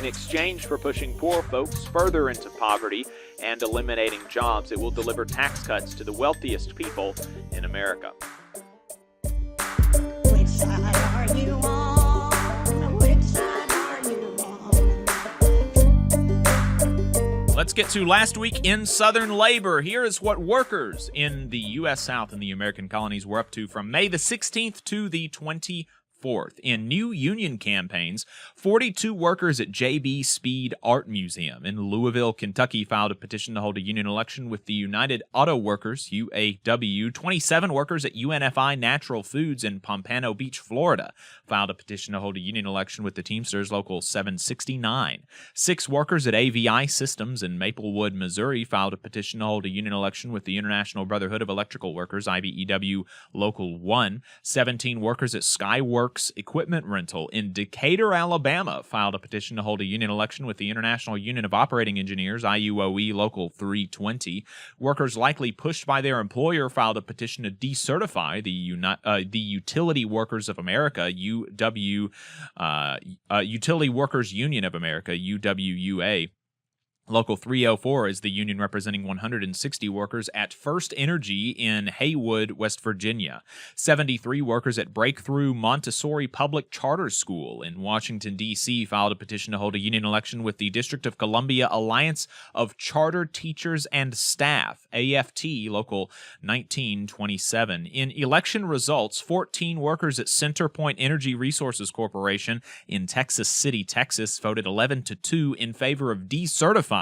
In exchange for pushing poor folks further into poverty and eliminating jobs, it will deliver tax cuts to the wealthiest people in America. Which side are you on? Which side are you on? Let's get to last week in Southern labor. Here is what workers in the U.S. South and the American colonies were up to from May the 16th to the 24th. In new union campaigns, 42 workers at J.B. Speed Art Museum in Louisville, Kentucky, filed a petition to hold a union election with the United Auto Workers, UAW. 27 workers at UNFI Natural Foods in Pompano Beach, Florida, filed a petition to hold a union election with the Teamsters Local 769. 6 workers at AVI Systems in Maplewood, Missouri, filed a petition to hold a union election with the International Brotherhood of Electrical Workers, IBEW Local 1. 17 workers at Skyworks Equipment Rental in Decatur, Alabama, filed a petition to hold a union election with the International Union of Operating Engineers, IUOE Local 320. Workers likely pushed by their employer filed a petition to decertify the Utility Workers of America, Utility Workers Union of America, UWUA. Local 304 is the union representing 160 workers at First Energy in Haywood, West Virginia. 73 workers at Breakthrough Montessori Public Charter School in Washington, D.C. filed a petition to hold a union election with the District of Columbia Alliance of Charter Teachers and Staff, AFT, Local 1927. In election results, 14 workers at Centerpoint Energy Resources Corporation in Texas City, Texas, voted 11-2 in favor of decertifying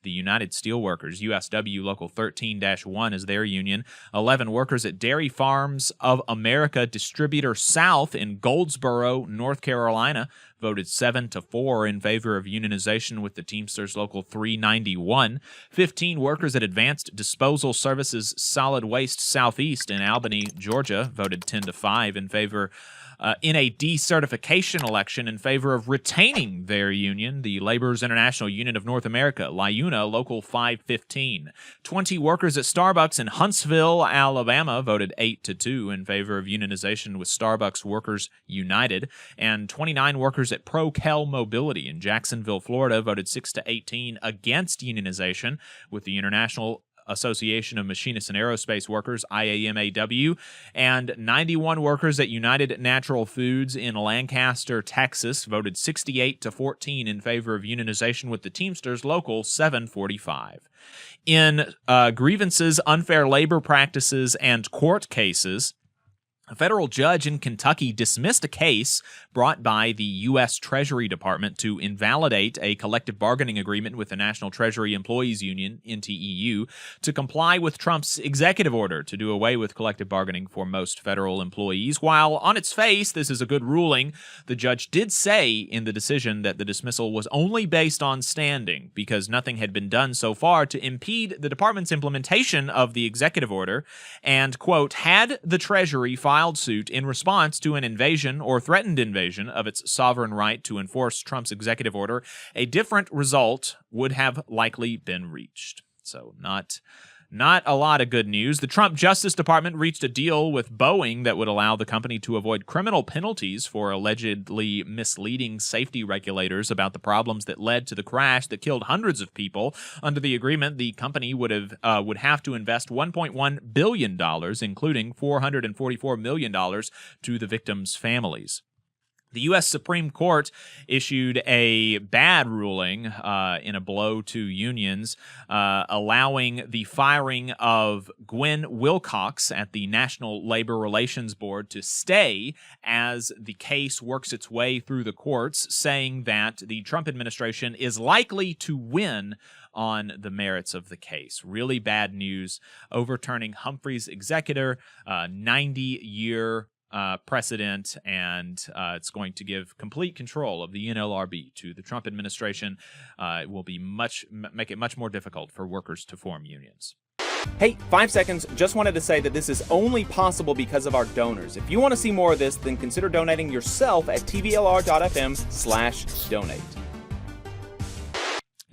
the United Steelworkers, USW Local 13-1 is their union. 11 workers at Dairy Farms of America Distributor South in Goldsboro, North Carolina, voted 7-4 in favor of unionization with the Teamsters Local 391. 15 workers at Advanced Disposal Services Solid Waste Southeast in Albany, Georgia, voted 10-5 in favor in a decertification election in favor of retaining their union, the Laborers International Union of North America, LIUNA, Local 515. 20 workers at Starbucks in Huntsville, Alabama, voted 8-2 in favor of unionization with Starbucks Workers United, and 29 workers at ProCel Mobility in Jacksonville, Florida, voted 6-18 against unionization with the International Association of Machinists and Aerospace Workers, IAMAW, and 91 workers at United Natural Foods in Lancaster, Texas, voted 68-14 in favor of unionization with the Teamsters Local 745. In grievances, unfair labor practices, and court cases, a federal judge in Kentucky dismissed a case brought by the U.S. Treasury Department to invalidate a collective bargaining agreement with the National Treasury Employees Union, NTEU, to comply with Trump's executive order to do away with collective bargaining for most federal employees. While on its face, this is a good ruling, the judge did say in the decision that the dismissal was only based on standing because nothing had been done so far to impede the department's implementation of the executive order, and, quote, had the Treasury filed suit in response to an invasion or threatened invasion of its sovereign right to enforce Trump's executive order, a different result would have likely been reached. So not a lot of good news. The Trump Justice Department reached a deal with Boeing that would allow the company to avoid criminal penalties for allegedly misleading safety regulators about the problems that led to the crash that killed hundreds of people. Under the agreement, the company would have to invest $1.1 billion, including $444 million to the victims' families. The U.S. Supreme Court issued a bad ruling in a blow to unions, allowing the firing of Gwen Wilcox at the National Labor Relations Board to stay as the case works its way through the courts, saying that the Trump administration is likely to win on the merits of the case. Really bad news, overturning Humphrey's executor, 90-year precedent, and it's going to give complete control of the NLRB to the Trump administration. It will be make it much more difficult for workers to form unions. Hey, 5 seconds. Just wanted to say that this is only possible because of our donors. If you want to see more of this, then consider donating yourself at tvlr.fm/donate.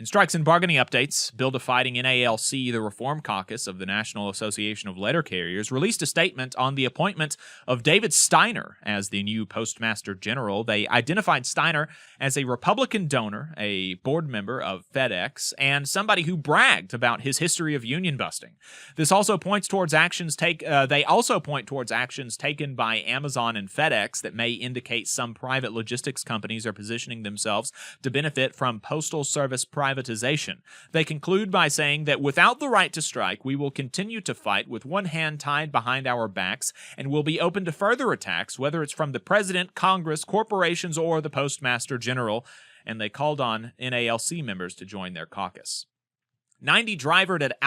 In strikes and bargaining updates, Bill Defying NALC, the Reform Caucus of the National Association of Letter Carriers, released a statement on the appointment of David Steiner as the new Postmaster General. They identified Steiner as a Republican donor, a board member of FedEx, and somebody who bragged about his history of union busting. This also points towards they also point towards actions taken by Amazon and FedEx that may indicate some private logistics companies are positioning themselves to benefit from postal service privatization. They conclude by saying that without the right to strike, we will continue to fight with one hand tied behind our backs and will be open to further attacks, whether it's from the President, Congress, corporations, or the Postmaster General, and they called on NALC members to join their caucus. 90 drivers at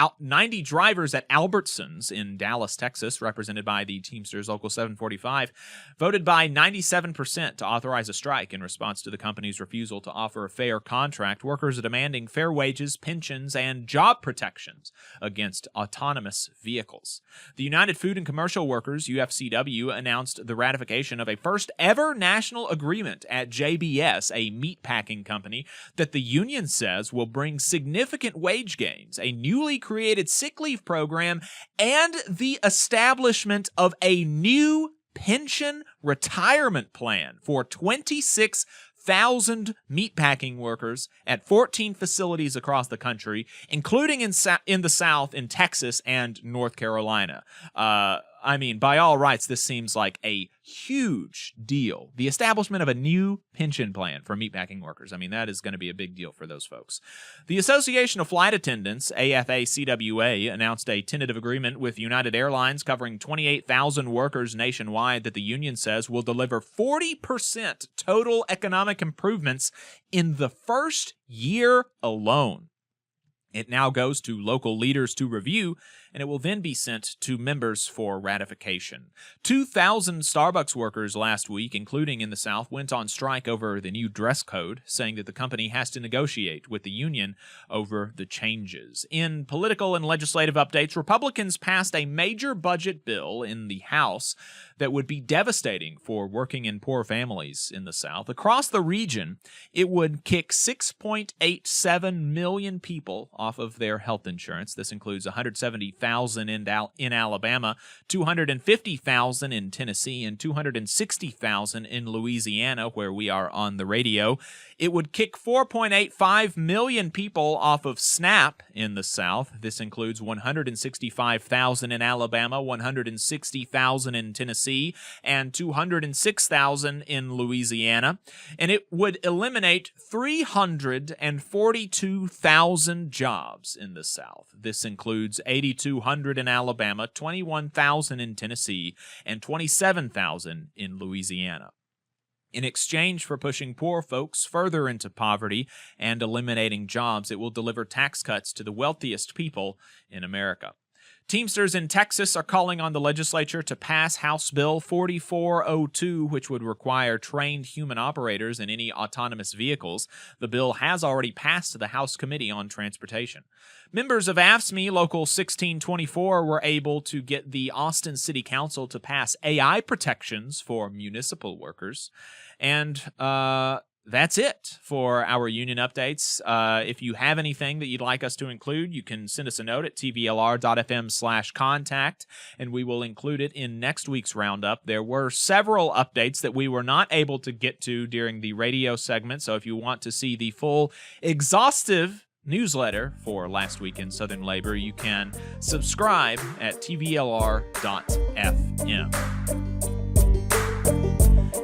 Albertsons in Dallas, Texas, represented by the Teamsters Local 745, voted by 97% to authorize a strike in response to the company's refusal to offer a fair contract. Workers are demanding fair wages, pensions, and job protections against autonomous vehicles. The United Food and Commercial Workers, UFCW, announced the ratification of a first-ever national agreement at JBS, a meatpacking company, that the union says will bring significant wage gains, a newly created sick leave program, and the establishment of a new pension retirement plan for 26,000 meatpacking workers at 14 facilities across the country, including in the South, in Texas and North Carolina. By all rights, this seems like a huge deal. The establishment of a new pension plan for meatpacking workers. That is going to be a big deal for those folks. The Association of Flight Attendants, AFA-CWA, announced a tentative agreement with United Airlines covering 28,000 workers nationwide that the union says will deliver 40% total economic improvements in the first year alone. It now goes to local leaders to review, and it will then be sent to members for ratification. 2,000 Starbucks workers last week, including in the South, went on strike over the new dress code, saying that the company has to negotiate with the union over the changes. In political and legislative updates, Republicans passed a major budget bill in the House that would be devastating for working and poor families in the South. Across the region, it would kick 6.87 million people off of their health insurance. This includes 170,000 in Alabama, 250,000 in Tennessee, and 260,000 in Louisiana, where we are on the radio. It would kick 4.85 million people off of SNAP in the South. This includes 165,000 in Alabama, 160,000 in Tennessee, and 206,000 in Louisiana. And it would eliminate 342,000 jobs in the South. This includes 8,200 in Alabama, 21,000 in Tennessee, and 27,000 in Louisiana. In exchange for pushing poor folks further into poverty and eliminating jobs, it will deliver tax cuts to the wealthiest people in America. Teamsters in Texas are calling on the legislature to pass House Bill 4402, which would require trained human operators in any autonomous vehicles. The bill has already passed the House Committee on Transportation. Members of AFSCME Local 1624 were able to get the Austin City Council to pass AI protections for municipal workers. And that's it for our union updates. If you have anything that you'd like us to include, you can send us a note at tvlr.fm/contact, and we will include it in next week's roundup. There were several updates that we were not able to get to during the radio segment, so if you want to see the full, exhaustive newsletter for last week in Southern Labor, you can subscribe at tvlr.fm.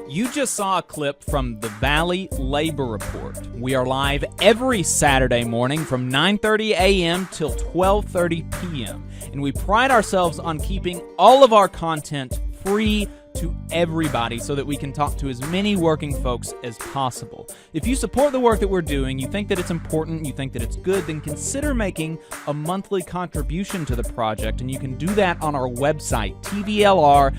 You just saw a clip from the Valley Labor Report. We are live every Saturday morning from 9:30 a.m. till 12:30 p.m. And we pride ourselves on keeping all of our content free to everybody so that we can talk to as many working folks as possible. If you support the work that we're doing, you think that it's important, you think that it's good, then consider making a monthly contribution to the project, and you can do that on our website, tvlr.fm.